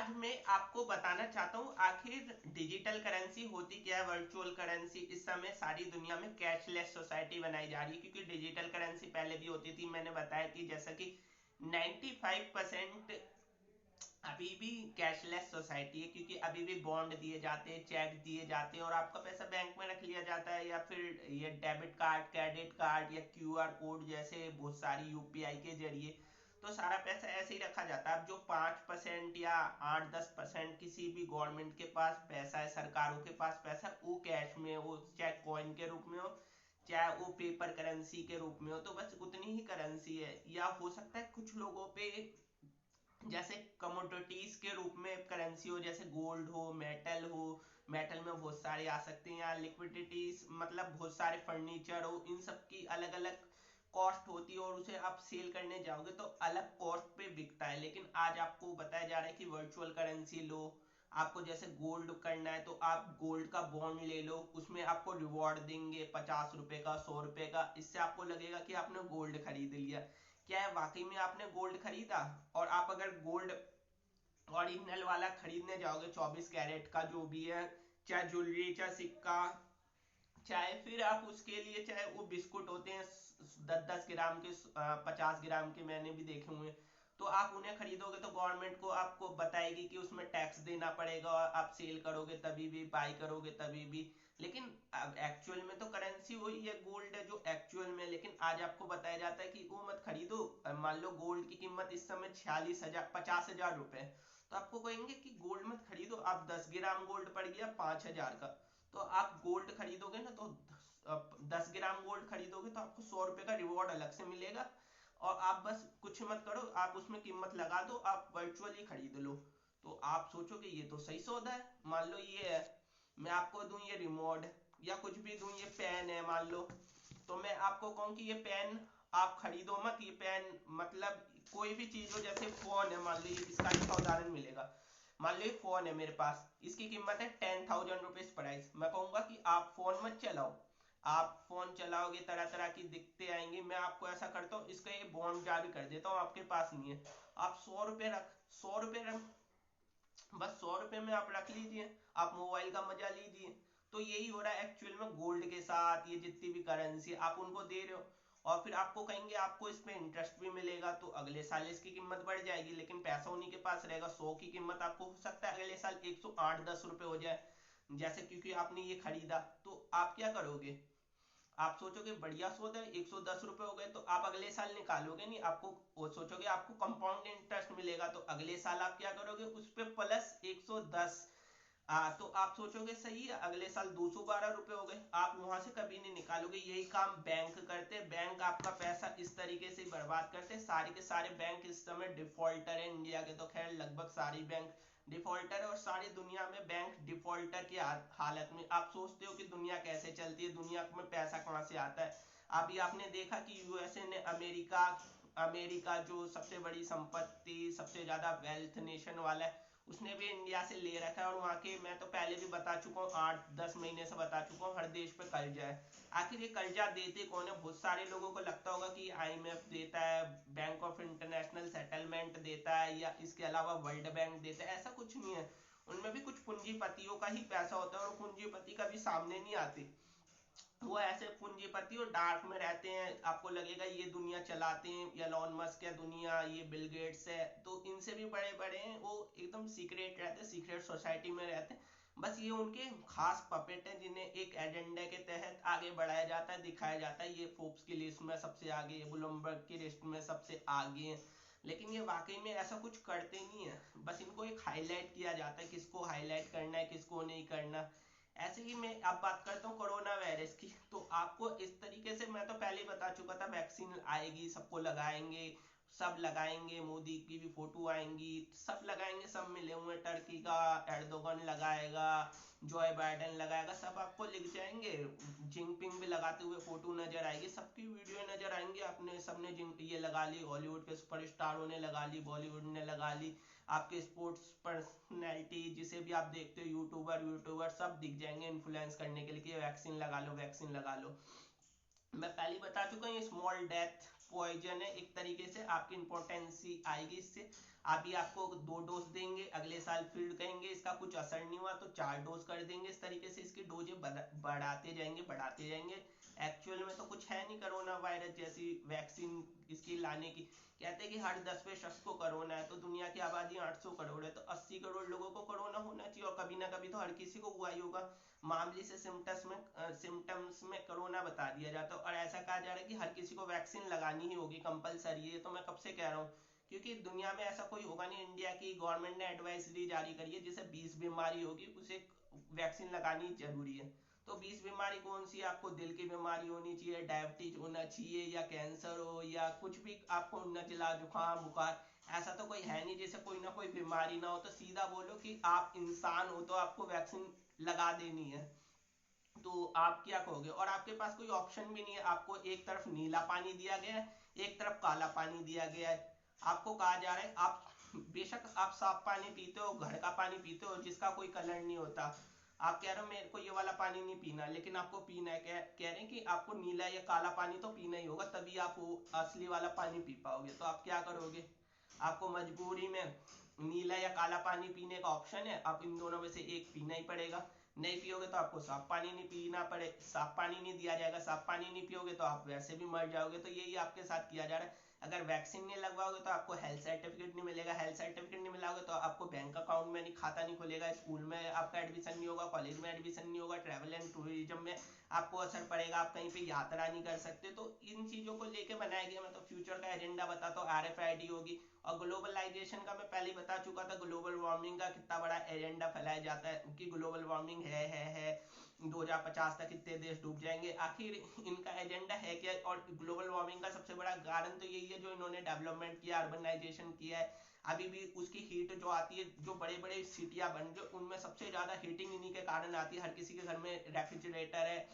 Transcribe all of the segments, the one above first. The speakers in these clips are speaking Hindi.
आज मैं आपको बताना चाहता हूँ आखिर डिजिटल करेंसी होती क्या है, वर्चुअल करेंसी। इस समय सारी दुनिया में कैशलेस सोसाइटी बनाई जा रही है, क्योंकि डिजिटल करेंसी पहले भी होती थी। मैंने बताया कि जैसा कि 95% अभी भी कैशलेस सोसाइटी है, क्योंकि अभी भी बॉन्ड दिए जाते हैं, चेक दिए जाते हैं और आपका पैसा बैंक में रख लिया जाता है, या फिर ये डेबिट कार्ड, क्रेडिट कार्ड या क्यूआर कोड जैसे बहुत सारी यूपीआई के जरिए तो सारा पैसा ऐसे ही रखा जाता है। अब जो 5% या 8-10% किसी भी गवर्नमेंट के पास पैसा है, सरकारों के पास पैसा है, वो कैश में हो, चाहे कॉइन के रूप में हो, चाहे वो पेपर करेंसी के रूप में हो, तो बस उतनी ही करेंसी है। या हो सकता है कुछ लोगों पे जैसे कमोडिटीज के रूप में करेंसी हो, जैसे गोल्ड हो, मेटल हो, मेटल में बहुत सारे आ सकते हैं, या लिक्विडिटीज मतलब बहुत सारे फर्नीचर हो, इन सब की अलग अलग कॉस्ट होती है और उसे आप सेल करने जाओगे तो अलग कॉस्ट पे बिकता है। लेकिन आज आपको बताया जा रहा है कि वर्चुअल करेंसी लो। आपको जैसे गोल्ड करना है तो आप गोल्ड का बॉन्ड ले लो, उसमें आपको रिवॉर्ड देंगे 50 रुपए का, 100 रुपए का। इससे आपको लगेगा कि आपने गोल्ड खरीद लिया। क्या है, वाकई में आपने गोल्ड खरीदा? और आप अगर गोल्ड ओरिजिनल वाला खरीदने जाओगे 24 कैरेट का जो भी है, चाहे ज्वेलरी, चाहे सिक्का, चाहे फिर आप उसके लिए, चाहे वो बिस्कुट होते हैं 10-10 ग्राम के, 50 ग्राम के, मैंने भी देखे हुए हैं, तो आप उन्हें खरीदोगे तो गवर्नमेंट को आपको बताएगी कि उसमें टैक्स देना पड़ेगा, और आप सेल करोगे तभी भी, बाई करोगे तभी भी। लेकिन अब एक्चुअल में तो करेंसी वही है, गोल्ड है जो एक्चुअल में। लेकिन आज आपको बताया जाता है कि वो मत खरीदो। मान लो गोल्ड की कीमत इस समय 46,000, 50,000 रुपए, तो आपको कहेंगे कि गोल्ड मत खरीदो। आप 10 ग्राम गोल्ड पड़ गया 5,000 का, तो आप गोल्ड खरीदोगे ना, तो 10 ग्राम गोल्ड खरीदोगे तो आपको 100 रुपए का रिवॉर्ड अलग से मिलेगा। और आप बस कुछ मत करो, आप उसमें कीमत लगा दो, आप वर्चुअली खरीद लो। तो आप सोचोगे ये तो सही सौदा है। मान लो ये है, मैं आपको दूं ये रिमोट, या कुछ भी दूं, ये पेन है मान लो, तो मैं आपको कहूँ कि ये पेन आप खरीदो मत। ये पेन मतलब कोई भी चीज हो, जैसे फोन है, मान लो इसका अच्छा उदाहरण मिलेगा। मान लो ये फोन है मेरे पास, इसकी कीमत है 10,000 रुपीज प्राइस। मैं कहूंगा कि आप फोन मत चलाओ। आप फोन चलाओगे, तरह तरह की दिक्कतें आएंगी। मैं आपको ऐसा करता हूँ, इसका ये बॉन्ड जारी कर देता हूँ, आपके पास नहीं है, आप 100 रुपए रख, 100 रुपए रख, बस 100 रुपए में आप रख लीजिए, आप मोबाइल का मजा लीजिए। तो यही हो रहा है एक्चुअल में गोल्ड के साथ। ये जितनी भी करेंसी आप उनको दे रहे हो, और फिर आपको कहेंगे आपको इसमें इंटरेस्ट भी मिलेगा, तो अगले साल इसकी कीमत बढ़ जाएगी। लेकिन पैसा उन्हीं के पास रहेगा। 100 की कीमत आपको हो सकता है अगले साल 108-10 रुपए हो जाए, जैसे क्योंकि आपने ये खरीदा। तो आप क्या करोगे? आप सोचोगे बढ़िया सौदा है, 110 रुपए हो गए, तो आप अगले साल निकालोगे नहीं, आपको वो सोचोगे आपको कंपाउंड इंटरेस्ट मिलेगा, तो अगले साल आप क्या करोगे, उस पे प्लस 110। तो आप सोचोगे सही है, अगले साल 212 रुपए हो गए, आप वहां से कभी नहीं निकालोगे। यही काम बैंक करते हैं। बैंक आपका पैसा इस तरीके से बर्बाद करते हैं। सारे के सारे बैंक इस समय डिफॉल्टर है। इंडिया के तो खैर लगभग सारी बैंक डिफॉल्टर है, और सारी दुनिया में बैंक डिफॉल्टर की हालत में। आप सोचते हो कि दुनिया कैसे चलती है, दुनिया में पैसा कहाँ से आता है? अभी आपने देखा कि यूएसए ने अमेरिका, अमेरिका जो सबसे बड़ी संपत्ति, सबसे ज्यादा वेल्थ नेशन वाला है, उसने भी इंडिया से ले रखा है। और वहां के, मैं तो पहले भी बता चुका हूँ, 8-10 महीने से बता चुका हूँ, हर देश पे कर्जा है। आखिर ये कर्जा देते कौन है? बहुत सारे लोगों को लगता होगा कि आईएमएफ देता है, बैंक ऑफ इंटरनेशनल सेटलमेंट देता है, या इसके अलावा वर्ल्ड बैंक देता है। ऐसा कुछ नहीं है। उनमें भी कुछ पूंजीपतियों का ही पैसा होता है, और पूंजीपति कभी सामने नहीं आते। वो ऐसे पूंजीपति और डार्क में रहते हैं। आपको लगेगा ये दुनिया चलाते हैं, एलोन मस्क है दुनिया, ये बिल गेट्स है, तो इनसे भी बड़े बड़े हैं। वो एकदम सीक्रेट रहते हैं, सीक्रेट सोसाइटी में रहते हैं। बस ये उनके खास पपेट हैं, जिन्हें एक एजेंडे के तहत आगे बढ़ाया जाता है, दिखाया जाता है। ये फोर्ब्स की लिस्ट में सबसे आगे, ब्लूमबर्ग की लिस्ट में सबसे आगे है। लेकिन ये वाकई में ऐसा कुछ करते नहीं है। बस इनको एक हाईलाइट किया जाता है, किसको हाईलाइट करना है, किसको नहीं करना। ऐसे ही मैं अब बात करता हूँ कोरोना वायरस की। तो आपको इस तरीके से, मैं तो पहले ही बता चुका था, वैक्सीन आएगी, सबको लगाएंगे, सब लगाएंगे, मोदी की भी फोटो आएंगी, सब लगाएंगे, सब मिले हुए। टर्की का एर्दोगन लगाएगा, जोए बाइडेन लगाएगा, सब आपको लिख जाएंगे। जिनपिंग भी लगाते हुए फोटो नजर आएगी, सबकी वीडियो नजर आएंगी। आपने सबने ये लगा ली, हॉलीवुड के सुपरस्टारों ने लगा ली, बॉलीवुड ने लगा ली, आपके स्पोर्ट्स पर्सनैलिटी जिसे भी आप देखते हो, यूट्यूबर यूट्यूबर सब दिख जाएंगे इन्फ्लुएंस करने के लिए कि वैक्सीन लगा लो, वैक्सीन लगा लो। मैं पहले बता चुका हूँ, ये स्मॉल डेथ पॉइजन है एक तरीके से, आपकी इम्पोर्टेंसी आएगी इससे। अभी आपको 2 डोज देंगे, अगले साल फिर कहेंगे इसका कुछ असर नहीं हुआ तो 4 डोज कर देंगे। इस तरीके से इसकी डोजें बढ़ाते जाएंगे बढ़ाते जाएंगे। एक्चुअल में तो कुछ है नहीं कोरोना वायरस जैसी वैक्सीन इसकी लाने की। कहते हैं कि हर 10वें शख्स को कोरोना है, तो दुनिया की आबादी 800 करोड़ है, तो 80 करोड़ लोगों को कोरोना होना चाहिए, और कभी ना कभी तो हर किसी को हुआ ही होगा। मामूली से सिम्टम्स में कोरोना बता दिया जाता है, और ऐसा कहा जा रहा है कि हर किसी को वैक्सीन लगानी ही होगी, कंपलसरी है। तो मैं कब से कह रहा हूँ, क्योंकि दुनिया में ऐसा कोई होगा नहीं। इंडिया की गवर्नमेंट ने एडवाइजरी जारी करी है, जिसे 20 बीमारी होगी उसे वैक्सीन लगानी जरूरी है। तो 20 बीमारी कौन सी है? आपको दिल की बीमारी होनी चाहिए, डायबिटीज होना चाहिए, या कैंसर हो, या कुछ भी आपको नजला जुकाम बुखार, ऐसा तो कोई है नहीं जिसे कोई ना कोई बीमारी ना हो। तो सीधा बोलो कि आप इंसान हो तो आपको वैक्सीन लगा देनी है। तो आप क्या कहोगे? और आपके पास कोई ऑप्शन भी नहीं है। आपको एक तरफ नीला पानी दिया गया है, एक तरफ काला पानी दिया गया है। आपको कहा जा रहा है आप बेशक आप साफ पानी पीते हो, घर का पानी पीते हो जिसका कोई कलर नहीं होता, आप कह रहे हो मेरे को ये वाला पानी नहीं पीना, लेकिन आपको पीना है। कह रहे हैं कि आपको नीला या काला पानी तो पीना ही होगा, तभी आप वो असली वाला पानी पी पाओगे। तो आप क्या करोगे? आपको मजबूरी में नीला या काला पानी पीने का ऑप्शन है, आप इन दोनों में से एक पीना ही पड़ेगा। नहीं पियोगे तो आपको साफ पानी नहीं पीना पड़े, साफ पानी नहीं दिया जाएगा। साफ पानी नहीं पियोगे तो आप वैसे भी मर जाओगे। तो यही आपके साथ किया जा रहा है। अगर वैक्सीन नहीं लगवाओगे तो आपको हेल्थ सर्टिफिकेट नहीं मिलेगा, हेल्थ सर्टिफिकेट नहीं मिलाओगे तो आपको बैंक अकाउंट में नहीं, खाता नहीं खुलेगा, स्कूल में आपका एडमिशन नहीं होगा, कॉलेज में एडमिशन नहीं होगा, ट्रैवल एंड टूरिज्म में आपको असर पड़ेगा, आप कहीं पे यात्रा नहीं कर सकते। तो इन चीजों को लेके बनाया गया। मैं तो फ्यूचर का एजेंडा बताता हूँ, RFID होगी। और ग्लोबलाइजेशन का मैं पहले बता चुका था, ग्लोबल वार्मिंग का कितना बड़ा एजेंडा फैलाया जाता है कि ग्लोबल वार्मिंग है 2050 तक कितने देश डूब जाएंगे। आखिर इनका एजेंडा है क्या? और ग्लोबल वार्मिंग का सबसे बड़ा कारण तो यही है जो इन्होंने डेवलपमेंट किया, अर्बनाइजेशन किया है। अभी भी उसकी हीट जो आती है, जो बड़े बड़े सिटियां बन जो उनमें सबसे ज्यादा हीटिंग इन्हीं के कारण आती है। हर किसी के घर में रेफ्रिजरेटर है,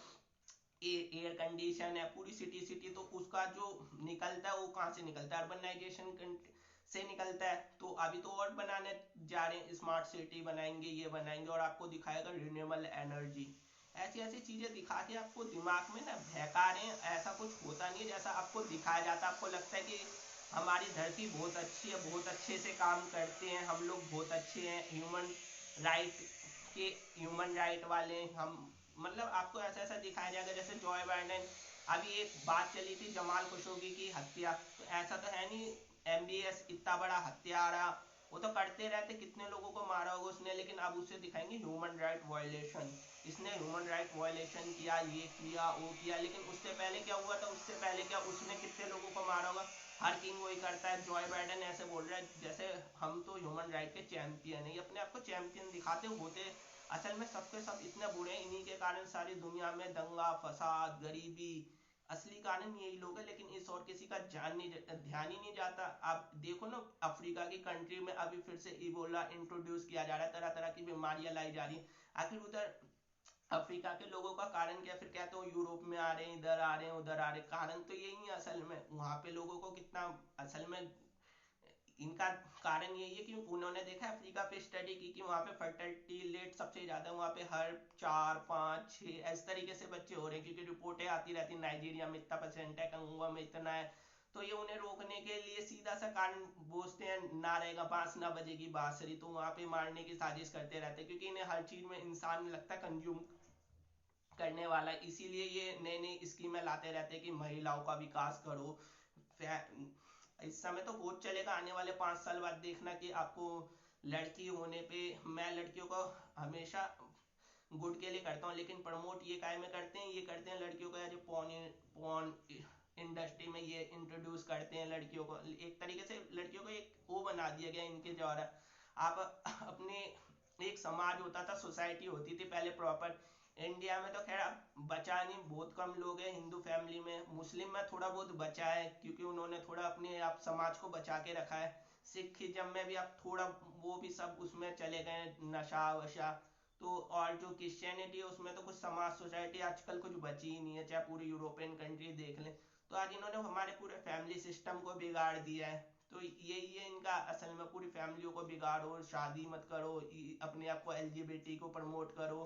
एयर कंडीशन है, पूरी सिटी सिटी, तो उसका जो निकलता है वो कहाँ से निकलता है? अर्बनाइजेशन से निकलता है। तो अभी तो और बनाने जा रहे हैं, स्मार्ट सिटी बनाएंगे, ये बनाएंगे, और आपको दिखाएगा रिन्यूएबल एनर्जी। ऐसी ऐसी चीजें दिखा के आपको दिमाग में ना बहका रहे हैं। ऐसा कुछ होता नहीं है जैसा आपको दिखाया जाता है। आपको लगता है कि हमारी धरती बहुत अच्छी है, बहुत अच्छे से काम करते हैं, हम लोग बहुत अच्छे हैं, राइट के ह्यूमन राइट वाले हम। मतलब आपको ऐसा ऐसा दिखाया जाएगा जैसे जॉय बाइडेन। अभी एक बात चली थी जमाल खशोगी की हत्या, तो ऐसा तो है नहीं MBS इतना बड़ा हत्यारा, वो तो करते रहते, कितने लोगों को मारा होगा उसने, लेकिन अब उसे दिखाएंगे ह्यूमन राइट वायलेशन। इसने ह्यूमन राइट वायलेशन किया, ये किया वो किया, लेकिन उससे पहले क्या हुआ था? उससे पहले क्या उसने कितने लोगों को मारा होगा? हर किंग वही करता है। जॉय बाइडेन ऐसे बोल रहा है जैसे हम तो ह्यूमन राइट के चैंपियन है, ये अपने आप को चैंपियन दिखाते होते असल में सबके सब इतने बुरे हैं। इन्हीं के कारण सारी दुनिया में दंगा फसाद गरीबी, असली कारण यही लोग हैं। लेकिन इस और किसी का ध्यान ही नहीं जाता। आप देखो ना, अफ्रीका की कंट्री में अभी फिर से इबोला इंट्रोड्यूस किया जा रहा है, तरह तरह की बीमारियां लाई जा रही है। आखिर उधर अफ्रीका के लोगों का कारण क्या? फिर कहते हो यूरोप में आ रहे हैं, इधर आ रहे हैं, उधर आ रहे हैं। कारण तो यही है असल में। वहां पे लोगों को कितना असल में इनका कारण यही है कि उन्होंने देखा अफ्रीका पे स्टडी की कि वहाँ पे फर्टिलिटी रेट सबसे ज्यादा, वहाँ पे हर 4 5 6 इस तरीके से बच्चे हो रहे हैं, क्योंकि रिपोर्टें आती रहती नाइजीरिया में इतना परसेंट है, कंगो में इतना है। तो ये उन्हें रोकने के लिए सीधा सा कारण बोझते हैं, ना रहेगा बांस ना बजेगी बांसुरी, तो वहां पे मारने की साजिश करते रहते हैं, क्योंकि इन्हें हर चीज में इंसान लगता है कंज्यूम करने वाला। इसीलिए ये नई नई स्कीमें लाते रहते हैं कि महिलाओं का विकास करो। इस समय तो बहुत चलेगा, आने वाले 5 साल बाद देखना कि आपको लड़की होने पे, मैं लड़कियों को हमेशा गुड के लिए करता हूँ, लेकिन प्रमोट ये काय में करते हैं, ये करते हैं लड़कियों को एज ए पॉन इंडस्ट्री में ये इंट्रोड्यूस करते हैं लड़कियों को। एक तरीके से लड़कियों को एक वो बना दिया गया इनके द्वारा। आप अपने, एक समाज होता था, सोसाइटी होती थी पहले प्रॉपर। इंडिया में तो खैर अब बचा नहीं, बहुत कम लोग हैं हिंदू फैमिली में। मुस्लिम में थोड़ा बहुत बचा है, क्योंकि उन्होंने थोड़ा अपने आप समाज को बचा के रखा है। सिखिज्म में भी अब थोड़ा वो भी सब उसमें चले गए, नशा वशा। तो और जो क्रिश्चियनिटी है उसमें तो कुछ समाज सोसाइटी आजकल कुछ बची ही नहीं है, चाहे पूरी यूरोपियन कंट्री देख लें। तो आज इन्होंने हमारे पूरे फैमिली सिस्टम को बिगाड़ दिया है। तो यही है इनका असल में, पूरी फैमिलियों को बिगाड़ो, शादी मत करो, अपने आप को LGBT को प्रमोट करो,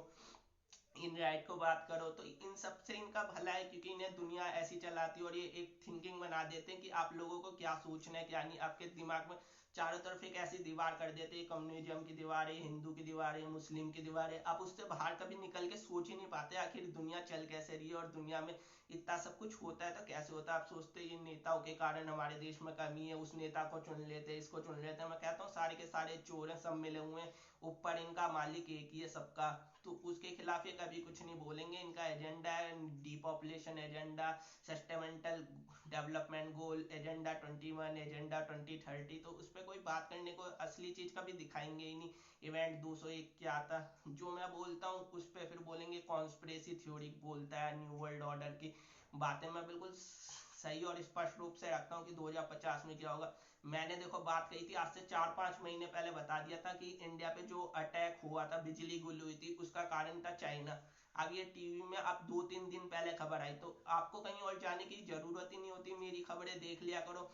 इन राइट को बात करो, तो इन सब से इनका भला है, क्योंकि इन्हें दुनिया ऐसी चलाती है और ये एक थिंकिंग बना देते हैं कि आप लोगों को क्या सोचना है क्या नहीं। आपके दिमाग में चारों तरफ एक ऐसी दीवार कर देते हैं, कम्युनिज्म की दीवार है, हिंदू की दीवार है, मुस्लिम की दीवार है, आप उससे बाहर कभी निकल के सोच ही नहीं पाते आखिर दुनिया चल कैसे रही है, और दुनिया में इतना सब कुछ होता है तो कैसे होता है। आप सोचते हैं ये नेताओं के कारण हमारे देश में कमी है, उस नेता को चुन लेते हैं, इसको चुन लेते हैं। मैं कहता हूँ सारे के सारे चोर हैं, सब मिले हुए हैं, ऊपर इनका मालिक एक ही है सबका, तो उसके खिलाफ ये कभी कुछ नहीं बोलेंगे। इनका एजेंडा है depopulation agenda, sustainable development goal agenda 21, agenda 2030, तो उस पर कोई बात करने को असली चीज कभी दिखाएंगे ही नहीं। इवेंट 201 क्या आता, जो मैं बोलता हूँ उस पर फिर बोलेंगे कॉन्स्पिरेसी थ्योरी बोलता है, न्यू वर्ल्ड ऑर्डर की बातें मैं बिल्कुल सही और स्पष्ट रूप से रखता हूँ कि 2050 में क्या होगा। मैंने देखो बात कही थी आज से 4-5 महीने पहले, बता दिया था कि इंडिया पे जो अटैक हुआ था, बिजली गुल हुई थी, उसका कारण था चाइना। अब ये टीवी में अब 2-3 दिन पहले खबर आई, तो आपको कहीं और जाने की जरूरत ही नहीं होती, मेरी खबरें देख लिया करो।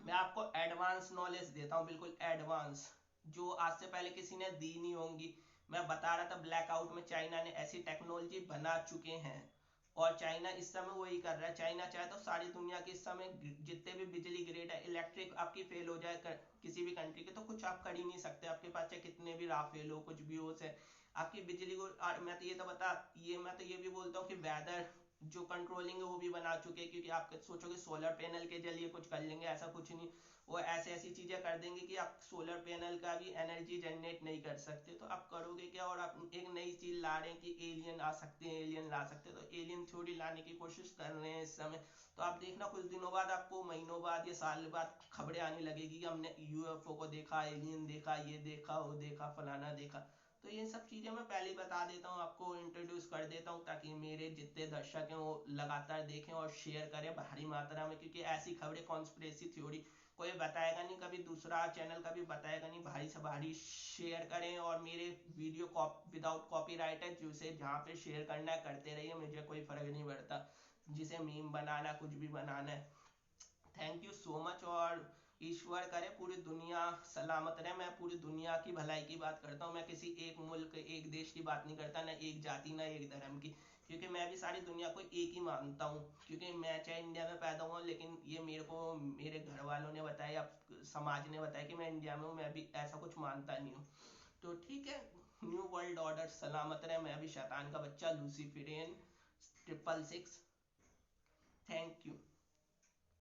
मैं आपको एडवांस नॉलेज देता हूँ, बिल्कुल एडवांस, जो आज से पहले किसी ने दी नहीं होंगी। मैं बता रहा था ब्लैकआउट में चाइना ने ऐसी टेक्नोलॉजी बना चुके हैं, और चाइना इस समय वही कर रहा है। चाइना चाहे तो सारी दुनिया के इस समय जितने भी बिजली ग्रिड है, इलेक्ट्रिक आपकी फेल हो जाए किसी भी कंट्री के, तो कुछ आप कर ही नहीं सकते। आपके पास चाहे कितने भी राफेल हो, कुछ भी हो से आपकी बिजली को। और मैं तो ये तो बता, ये मैं तो ये भी बोलता हूँ कि वेदर जो कंट्रोलिंग है वो भी बना चुके हैं, क्योंकि आप सोचोगे सोलर पैनल के जरिए कुछ कर लेंगे, ऐसा कुछ नहीं। वो ऐसे ऐसी चीजें कर देंगे कि आप सोलर पैनल का भी एनर्जी जनरेट नहीं कर सकते, तो आप करोगे क्या। और आप एक नई चीज ला रहे हैं कि एलियन आ सकते हैं, एलियन ला सकते हैं, तो एलियन थ्योरी लाने की कोशिश कर रहे हैं इस समय। तो आप देखना कुछ दिनों बाद, आपको महीनों बाद या साल बाद खबरें आने लगेगी कि हमने यूएफओ को देखा, एलियन देखा, ये देखा, वो देखा, फलाना देखा। तो ये सब चीजें मैं पहले ही बता देता हूँ, आपको इंट्रोड्यूस कर देता हूँ, ताकि मेरे जितने दर्शक हैं वो लगातार देखें और शेयर करें भारी मात्रा में, क्योंकि ऐसी खबरें कॉन्स्पिरेसी थ्योरी कोई बताएगा नहीं, कभी दूसरा चैनल कभी बताएगा नहीं। भारी से भारी शेयर करें, और मेरे वीडियो विदाउट कॉपीराइट है, जिसे जहाँ पे शेयर करना है करते रहिए, मुझे कोई फर्क नहीं पड़ता, जिसे मीम बनाना कुछ भी बनाना है। Thank you so much. और ईश्वर करे पूरी दुनिया सलामत रहे। मैं पूरी दुनिया की भलाई की बात करता हूँ, मैं किसी एक मुल्क एक देश की बात नहीं करता, ना एक जाति ना एक धर्म की, क्योंकि मैं भी सारी दुनिया को एक ही मानता हूँ। क्योंकि मैं चाहे इंडिया में पैदा हुआ, लेकिन ये मेरे को मेरे घर वालों ने बताया, समाज ने बताया कि मैं इंडिया में हूँ, मैं भी ऐसा कुछ मानता नहीं हूँ। तो ठीक है, न्यू वर्ल्ड ऑर्डर सलामत रहे। मैं भी शैतान का बच्चा लूसीफिरियन 666। Thank you.